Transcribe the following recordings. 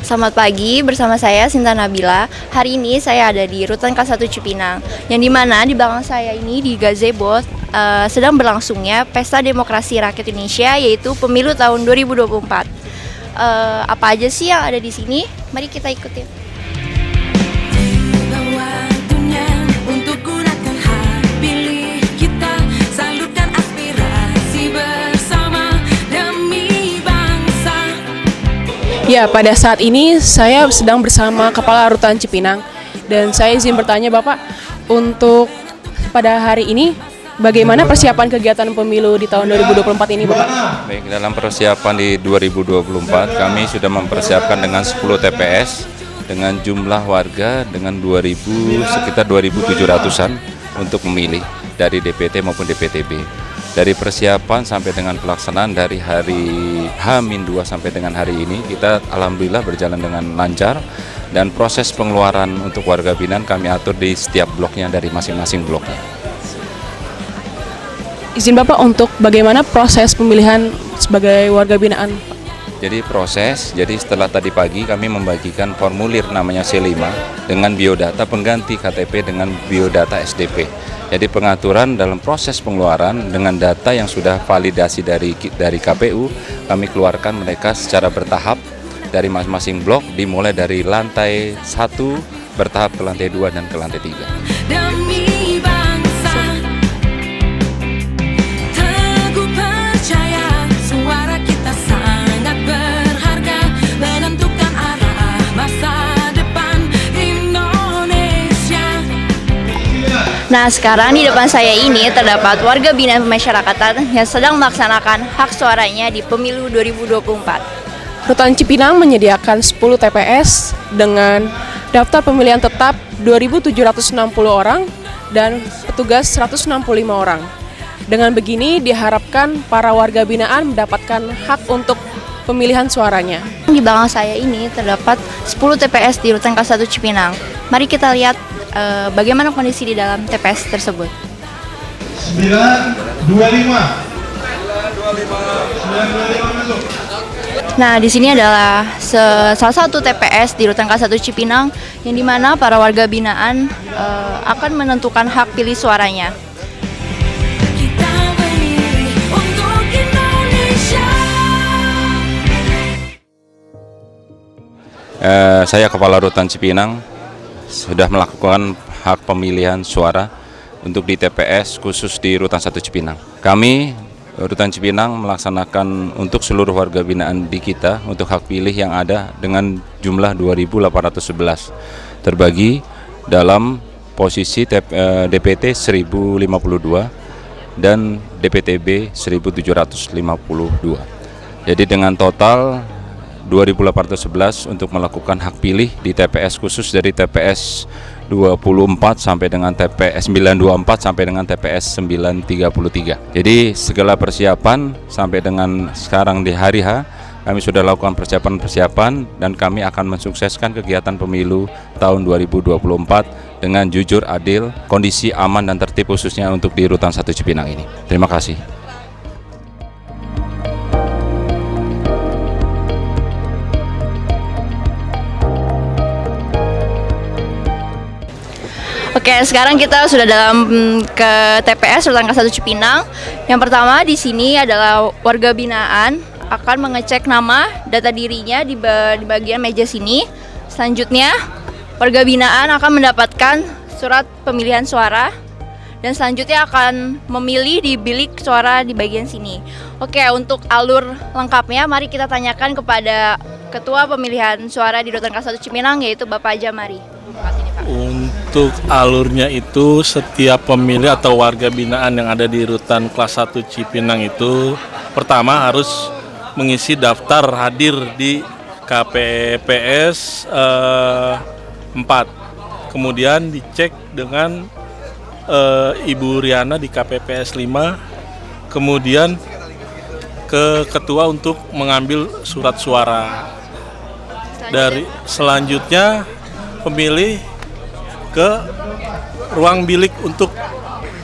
Selamat pagi, bersama saya Sinta Nabila. Hari ini saya ada di Rutan K1 Cipinang, yang dimana di belakang saya ini di gazebo sedang berlangsungnya Pesta Demokrasi Rakyat Indonesia, yaitu Pemilu tahun 2024. Apa aja sih yang ada di sini? Mari kita ikutin. Ya, pada saat ini saya sedang bersama Kepala Rutan Cipinang dan saya izin bertanya Bapak, untuk pada hari ini bagaimana persiapan kegiatan pemilu di tahun 2024 ini Bapak? Baik, dalam persiapan di 2024 kami sudah mempersiapkan dengan 10 TPS dengan jumlah warga dengan sekitar 2.700-an untuk memilih dari DPT maupun DPTB. Dari persiapan sampai dengan pelaksanaan dari hari H-2 sampai dengan hari ini, kita alhamdulillah berjalan dengan lancar, dan proses pengeluaran untuk warga binaan kami atur di setiap bloknya dari masing-masing bloknya. Izin Bapak, untuk bagaimana proses pemilihan sebagai warga binaan? Jadi setelah tadi pagi kami membagikan formulir namanya C5 dengan biodata pengganti KTP dengan biodata SDP. Jadi pengaturan dalam proses pengeluaran dengan data yang sudah validasi dari KPU, kami keluarkan mereka secara bertahap dari masing-masing blok, dimulai dari lantai 1 bertahap ke lantai 2 dan ke lantai 3. Nah, sekarang di depan saya ini terdapat warga binaan pemasyarakatan yang sedang melaksanakan hak suaranya di Pemilu 2024. Rutan Cipinang menyediakan 10 TPS dengan daftar pemilihan tetap 2.760 orang dan petugas 165 orang. Dengan begini diharapkan para warga binaan mendapatkan hak untuk pemilihan suaranya. Di belakang saya ini terdapat 10 TPS di Rutan K1 Cipinang. Mari kita lihat bagaimana kondisi di dalam TPS tersebut. 925 masuk. Nah, di sini adalah salah satu TPS di Rutan K1 Cipinang yang dimana para warga binaan akan menentukan hak pilih suaranya. Saya Kepala Rutan Cipinang sudah melakukan hak pemilihan suara untuk di TPS khusus di Rutan 1 Cipinang. Kami Rutan Cipinang melaksanakan untuk seluruh warga binaan di kita untuk hak pilih yang ada dengan jumlah 2.811 terbagi dalam posisi DPT 1052 dan DPTB 1752. Jadi dengan total 2.811 untuk melakukan hak pilih di TPS khusus dari TPS 24 sampai dengan TPS 924 sampai dengan TPS 933. Jadi segala persiapan sampai dengan sekarang di hari H kami sudah lakukan persiapan dan kami akan mensukseskan kegiatan pemilu tahun 2024 dengan jujur, adil, kondisi aman dan tertib khususnya untuk di Rutan 1 Cipinang ini. Terima kasih. Oke, sekarang kita sudah dalam ke TPS Rutan K1 Cipinang. Yang pertama di sini adalah warga binaan akan mengecek nama, data dirinya di bagian meja sini. Selanjutnya, warga binaan akan mendapatkan surat pemilihan suara dan selanjutnya akan memilih di bilik suara di bagian sini. Oke, untuk alur lengkapnya mari kita tanyakan kepada Ketua Pemilihan Suara di Rutan K1 Cipinang, yaitu Bapak Jamari. Untuk alurnya itu setiap pemilih atau warga binaan yang ada di Rutan kelas 1 Cipinang itu pertama harus mengisi daftar hadir di KPPS 4. Kemudian dicek dengan Ibu Riana di KPPS 5. Kemudian ke ketua untuk mengambil surat suara. Dari selanjutnya pemilih ke ruang bilik untuk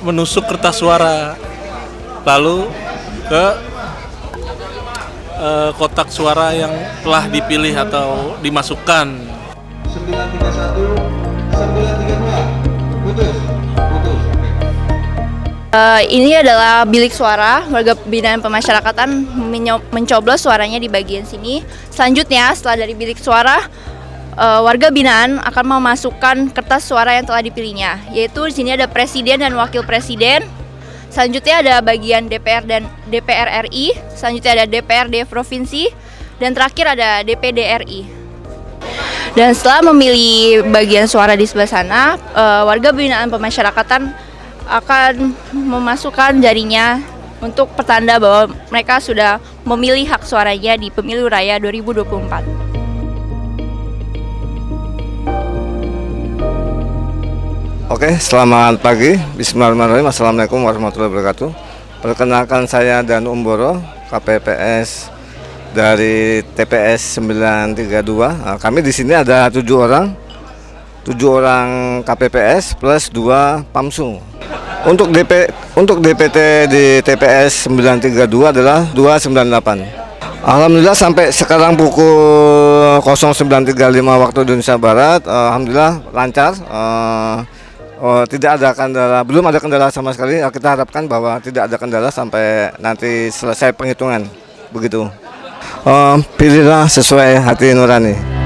menusuk kertas suara, lalu ke kotak suara yang telah dipilih atau dimasukkan. 931, 932, putus. Ini adalah bilik suara warga binaan pemasyarakatan mencoblos suaranya di bagian sini. Selanjutnya setelah dari bilik suara, warga binaan akan memasukkan kertas suara yang telah dipilihnya, yaitu di sini ada presiden dan wakil presiden. Selanjutnya ada bagian DPR dan DPR RI, selanjutnya ada DPRD provinsi, dan terakhir ada DPD RI. Dan setelah memilih bagian suara di sebelah sana, warga binaan pemasyarakatan akan memasukkan jarinya untuk pertanda bahwa mereka sudah memilih hak suaranya di Pemilu Raya 2024. Oke, selamat pagi. Bismillahirrahmanirrahim. Assalamualaikum warahmatullahi wabarakatuh. Perkenalkan saya Danu Umboro, KPPS dari TPS 932. Nah, kami di sini ada 7 orang KPPS plus 2 PAMSU. Untuk DPT di TPS 932 adalah 298. Alhamdulillah sampai sekarang pukul 09.35 waktu Indonesia Barat, alhamdulillah lancar. Tidak ada kendala, belum ada kendala sama sekali. Kita harapkan bahwa tidak ada kendala sampai nanti selesai penghitungan. Begitu. Pilihlah sesuai hati nurani.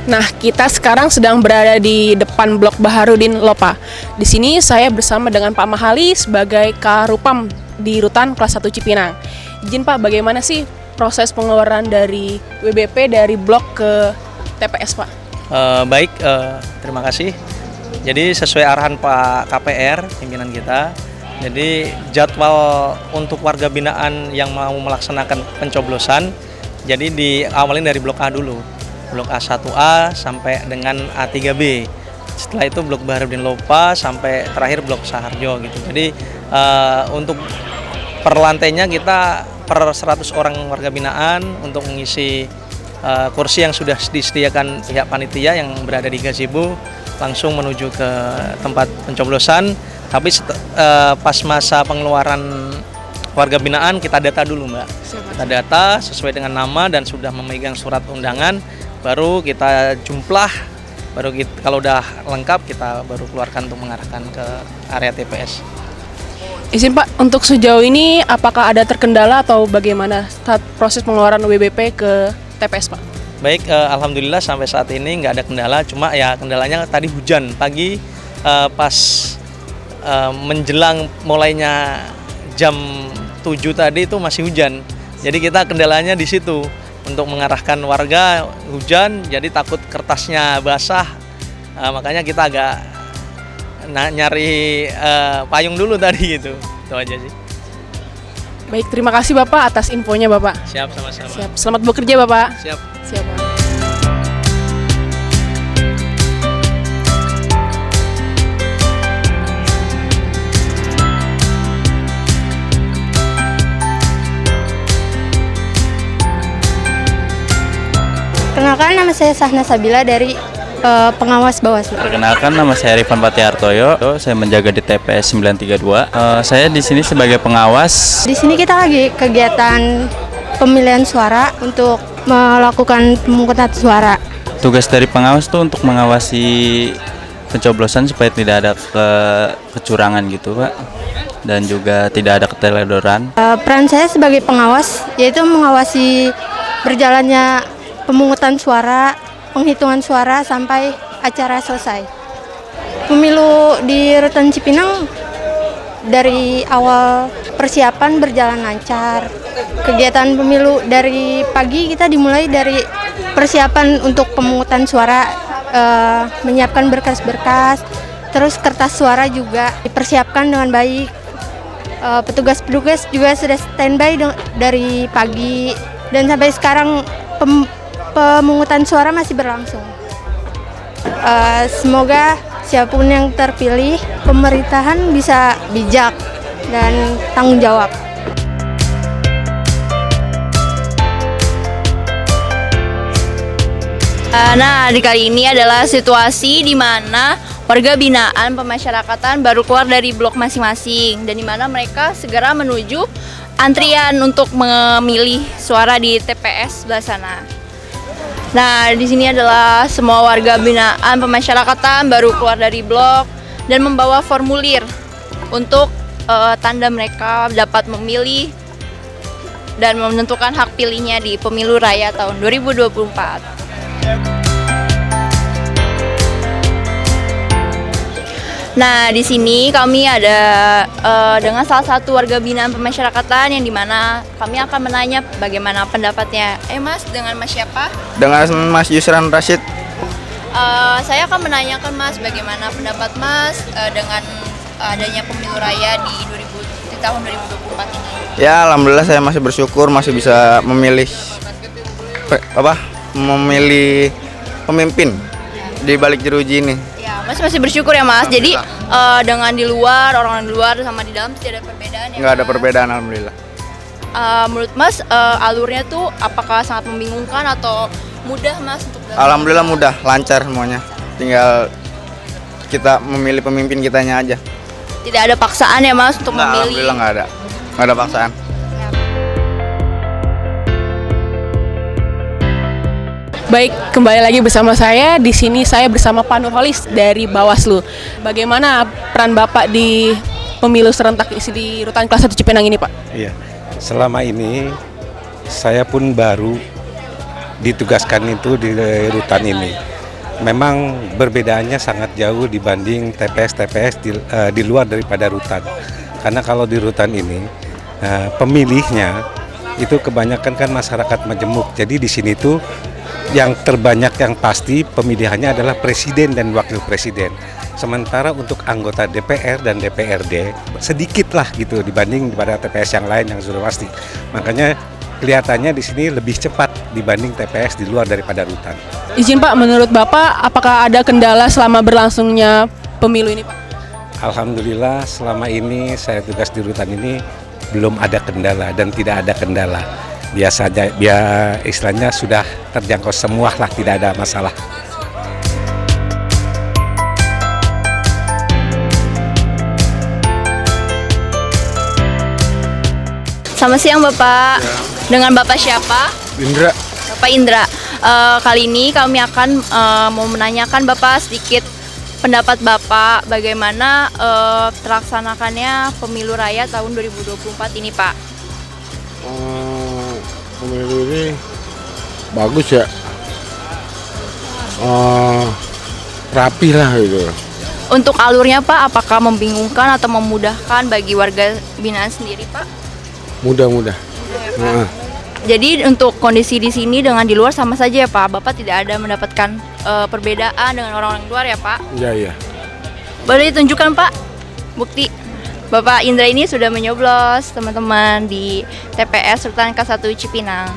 Nah, kita sekarang sedang berada di depan Blok Baharudin Lopa. Di sini saya bersama dengan Pak Mahali sebagai Karupam di Rutan Kelas 1 Cipinang. Izin Pak, bagaimana sih proses pengeluaran dari WBP dari blok ke TPS Pak? Baik, terima kasih. Jadi sesuai arahan Pak KPR, pimpinan kita, jadi jadwal untuk warga binaan yang mau melaksanakan pencoblosan, jadi diawalin dari blok A dulu. Blok A1A sampai dengan A3B. Setelah itu blok Baharudin Lopa sampai terakhir blok Saharjo gitu. Jadi untuk per lantainya kita per 100 orang warga binaan untuk mengisi kursi yang sudah disediakan pihak panitia yang berada di gazebo langsung menuju ke tempat pencoblosan. Tapi pas masa pengeluaran warga binaan kita data dulu Mbak. Kita data sesuai dengan nama dan sudah memegang surat undangan. Baru kita jumlah, kalau udah lengkap kita baru keluarkan untuk mengarahkan ke area TPS. Izin Pak, untuk sejauh ini apakah ada terkendala atau bagaimana saat proses pengeluaran WBP ke TPS Pak? Baik, alhamdulillah sampai saat ini nggak ada kendala, cuma ya kendalanya tadi hujan pagi pas menjelang mulainya jam 7 tadi itu masih hujan. Jadi kita kendalanya di situ. Untuk mengarahkan warga hujan, jadi takut kertasnya basah, makanya kita agak nyari payung dulu tadi gitu. Itu aja sih. Baik, terima kasih Bapak atas infonya Bapak. Siap, sama-sama. Siap, selamat bekerja Bapak. Siap. Siap Pak. Perkenalkan, nama saya Sahna Sabila dari pengawas Bawaslu. Perkenalkan, nama saya Rifan Patihartoyo. Saya menjaga di TPS 932. Saya di sini sebagai pengawas. Di sini kita lagi kegiatan pemilihan suara untuk melakukan pemungutan suara. Tugas dari pengawas itu untuk mengawasi pencoblosan supaya tidak ada kecurangan gitu, Pak. Dan juga tidak ada keteledoran. Peran saya sebagai pengawas yaitu mengawasi berjalannya pemungutan suara, penghitungan suara sampai acara selesai. Pemilu di Rutan Cipinang dari awal persiapan berjalan lancar. Kegiatan pemilu dari pagi kita dimulai dari persiapan untuk pemungutan suara, menyiapkan berkas-berkas, terus kertas suara juga dipersiapkan dengan baik. Petugas-petugas juga sudah standby dari pagi dan sampai sekarang pemungutan suara masih berlangsung. Semoga siapapun yang terpilih, pemerintahan bisa bijak dan tanggung jawab. Nah, di kali ini adalah situasi di mana warga binaan pemasyarakatan baru keluar dari blok masing-masing dan di mana mereka segera menuju antrian untuk memilih suara di TPS sebelah sana. Nah, di sini adalah semua warga binaan pemasyarakatan baru keluar dari blok dan membawa formulir untuk tanda mereka dapat memilih dan menentukan hak pilihnya di pemilu raya tahun 2024. Nah, di sini kami ada dengan salah satu warga binaan pemasyarakatan yang dimana kami akan menanya bagaimana pendapatnya. Mas, dengan Mas siapa? Dengan Mas Yusran Rashid. Saya akan menanyakan Mas bagaimana pendapat Mas dengan adanya pemilu raya di tahun 2024 ini. Ya, alhamdulillah saya masih bersyukur masih bisa memilih memilih pemimpin di balik jeruji ini. Ya, Mas masih bersyukur ya Mas. Jadi dengan di luar, orang di luar sama di dalam tidak ada perbedaan ya? Nggak ada perbedaan, alhamdulillah. Menurut Mas alurnya tuh apakah sangat membingungkan atau mudah Mas untuk Alhamdulillah mudah, lancar semuanya. Tinggal kita memilih pemimpin kitanya aja. Tidak ada paksaan ya Mas untuk memilih? Alhamdulillah nggak ada paksaan. Baik, kembali lagi bersama saya. Di sini saya bersama Pak Nurholis dari Bawaslu. Bagaimana peran Bapak di pemilu serentak di Rutan Kelas 1 Cipinang ini, Pak? Iya, selama ini saya pun baru ditugaskan itu di rutan ini. Memang perbedaannya sangat jauh dibanding TPS-TPS di luar daripada rutan. Karena kalau di rutan ini pemilihnya itu kebanyakan kan masyarakat majemuk. Jadi di sini tuh yang terbanyak yang pasti pemilihannya adalah presiden dan wakil presiden. Sementara untuk anggota DPR dan DPRD sedikit lah gitu dibanding pada TPS yang lain yang sudah pasti. Makanya kelihatannya di sini lebih cepat dibanding TPS di luar daripada rutan. Izin Pak, menurut Bapak apakah ada kendala selama berlangsungnya pemilu ini, Pak? Alhamdulillah selama ini saya tugas di rutan ini belum ada kendala dan tidak ada kendala. Biasanya istilahnya sudah terjangkau semua lah, tidak ada masalah. Selamat siang Bapak. Ya. Dengan Bapak siapa? Indra. Bapak Indra. Kali ini kami akan mau menanyakan Bapak sedikit pendapat Bapak bagaimana terlaksanakannya pemilu raya tahun 2024 ini Pak. Pemilu ini bagus ya, rapi lah gitu. Untuk alurnya Pak, apakah membingungkan atau memudahkan bagi warga binaan sendiri Pak? Mudah-mudah. Jadi untuk kondisi di sini dengan di luar sama saja ya Pak? Bapak tidak ada mendapatkan perbedaan dengan orang-orang luar ya Pak? Iya. Boleh ditunjukkan Pak bukti Bapak Indra ini sudah menyoblos teman-teman di TPS Rutan Kelas 1 Cipinang.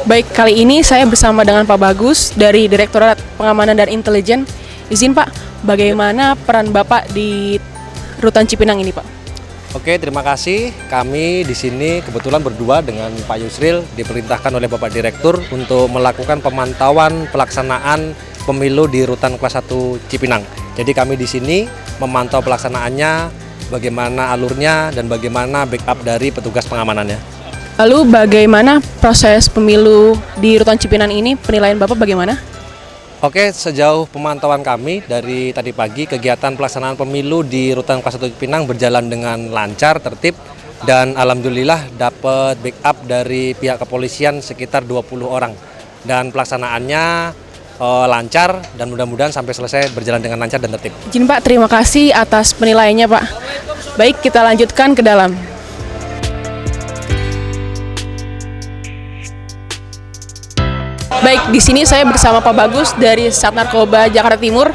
Baik, kali ini saya bersama dengan Pak Bagus dari Direktorat Pengamanan dan Intelijen. Izin Pak, bagaimana peran Bapak di Rutan Cipinang ini Pak? Oke, terima kasih. Kami di sini kebetulan berdua dengan Pak Yusril diperintahkan oleh Bapak Direktur untuk melakukan pemantauan pelaksanaan pemilu di Rutan Kelas 1 Cipinang. Jadi kami di sini memantau pelaksanaannya, bagaimana alurnya dan bagaimana backup dari petugas pengamanannya. Lalu bagaimana proses pemilu di Rutan Cipinang ini? Penilaian Bapak bagaimana? Oke, sejauh pemantauan kami dari tadi pagi, kegiatan pelaksanaan pemilu di Rutan Kelas 1 Cipinang berjalan dengan lancar, tertib, dan alhamdulillah dapat backup dari pihak kepolisian sekitar 20 orang. Dan pelaksanaannya lancar dan mudah-mudahan sampai selesai berjalan dengan lancar dan tertib. Izin Pak, terima kasih atas penilaiannya Pak. Baik, kita lanjutkan ke dalam. Baik, di sini saya bersama Pak Bagus dari Sat Narkoba Jakarta Timur.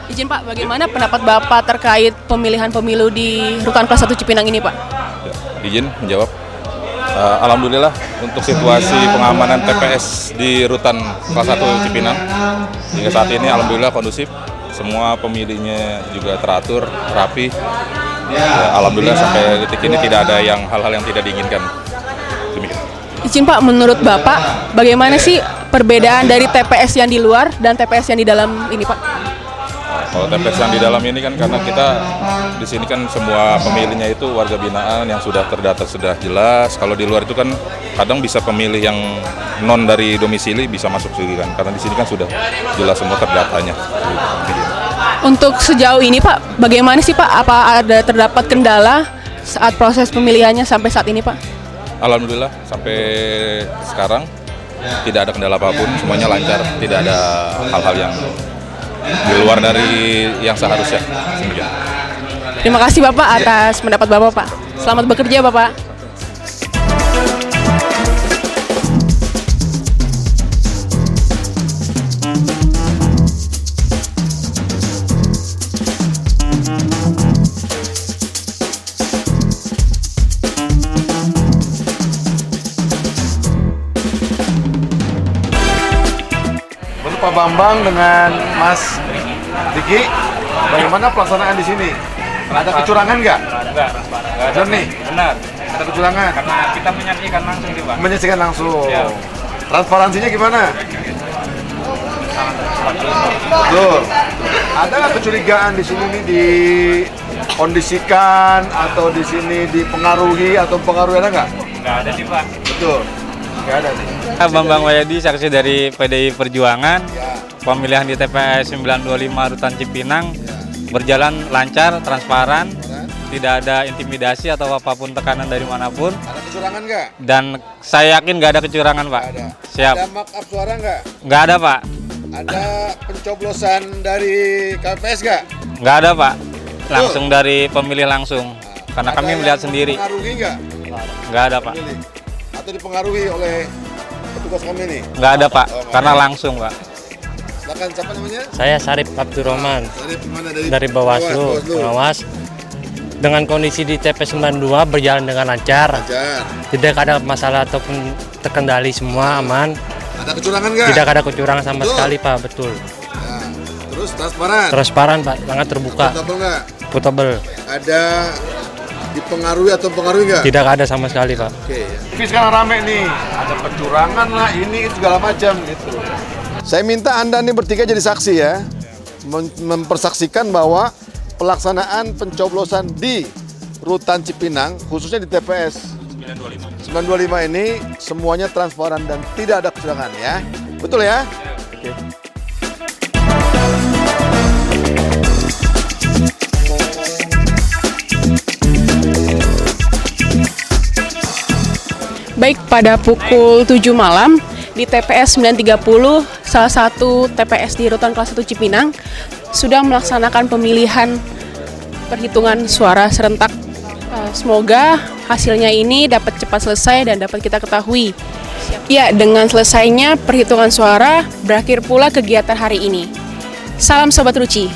Izin Pak, bagaimana pendapat Bapak terkait pemilihan pemilu di rutan kelas 1 Cipinang ini Pak? Ya, izin menjawab. Alhamdulillah untuk situasi pengamanan TPS di rutan kelas 1 Cipinang hingga saat ini alhamdulillah kondusif. Semua pemilihnya juga teratur, rapi. Ya, alhamdulillah sampai detik ini tidak ada hal-hal yang tidak diinginkan. Demikian. Izin Pak, menurut Bapak bagaimana sih perbedaan dari TPS yang di luar dan TPS yang di dalam ini Pak? Kalau TPS yang di dalam ini kan karena kita di sini kan semua pemilihnya itu warga binaan yang sudah terdata sudah jelas. Kalau di luar itu kan kadang bisa pemilih yang non dari domisili bisa masuk sini kan. Karena di sini kan sudah jelas semua terdatanya. Untuk sejauh ini Pak, bagaimana sih Pak? Apa ada terdapat kendala saat proses pemilihannya sampai saat ini Pak? Alhamdulillah sampai sekarang tidak ada kendala apapun, semuanya lancar, tidak ada hal-hal yang di luar dari yang seharusnya. Demikian. Terima kasih Bapak atas pendapat Bapak Pak. Selamat bekerja Bapak. Pak Bambang dengan Mas Diki, bagaimana pelaksanaan di sini? Ada kecurangan nggak? Enggak. Benar nih? Benar. Ada kecurangan? Karena kita menyaksikan langsung nih, Pak. Menyaksikan langsung. Ya. Transparansinya gimana? Betul. Ada nggak kecurigaan di sini nih dikondisikan atau di sini dipengaruhi atau pengaruhi, ada nggak? Nggak ada sih, Pak. Betul. Nggak ada nih. Bambang Wayadi, saksi dari PDI Perjuangan. Pemilihan di TPS 925 Rutan Cipinang berjalan lancar, transparan, tidak ada intimidasi atau apapun tekanan dari manapun. Ada kecurangan nggak? Dan saya yakin nggak ada kecurangan, Pak. Ada. Siap. Ada markup suara nggak? Nggak ada, Pak. Ada pencoblosan dari KPS nggak? Nggak ada, Pak. Langsung dari pemilih langsung. Karena kami melihat sendiri. Dipengaruhi nggak? Nggak ada, Pak. Atau dipengaruhi oleh petugas kami nih? Nggak ada, Pak. Karena langsung, Pak. Silakan, siapa namanya? Saya Sarip Abdurrahman dari Bawaslu, pengawas. Dengan kondisi di TPS 92 berjalan dengan lancar. Tidak ada masalah ataupun terkendali, semua aman. Ada kecurangan nggak? Tidak ada kecurangan sama sekali, Pak, betul. Nah, terus transparan? Transparan, Pak, sangat terbuka. Potable nggak? Potable. Ada dipengaruhi atau pengaruhi nggak? Tidak ada sama sekali, Pak. Oke. Tapi sekarang rame nih, ada kecurangan lah, ini segala macam gitu. Saya minta Anda nih bertiga jadi saksi ya, mempersaksikan bahwa pelaksanaan pencoblosan di Rutan Cipinang, khususnya di TPS 925 ini semuanya transparan dan tidak ada kecurangan ya. Betul ya? Oke. Baik, pada pukul 7 malam di TPS 930, salah satu TPS di Rutan kelas 1 Cipinang, sudah melaksanakan pemilihan perhitungan suara serentak. Semoga hasilnya ini dapat cepat selesai dan dapat kita ketahui. Ya, dengan selesainya perhitungan suara, berakhir pula kegiatan hari ini. Salam Sobat Ruci.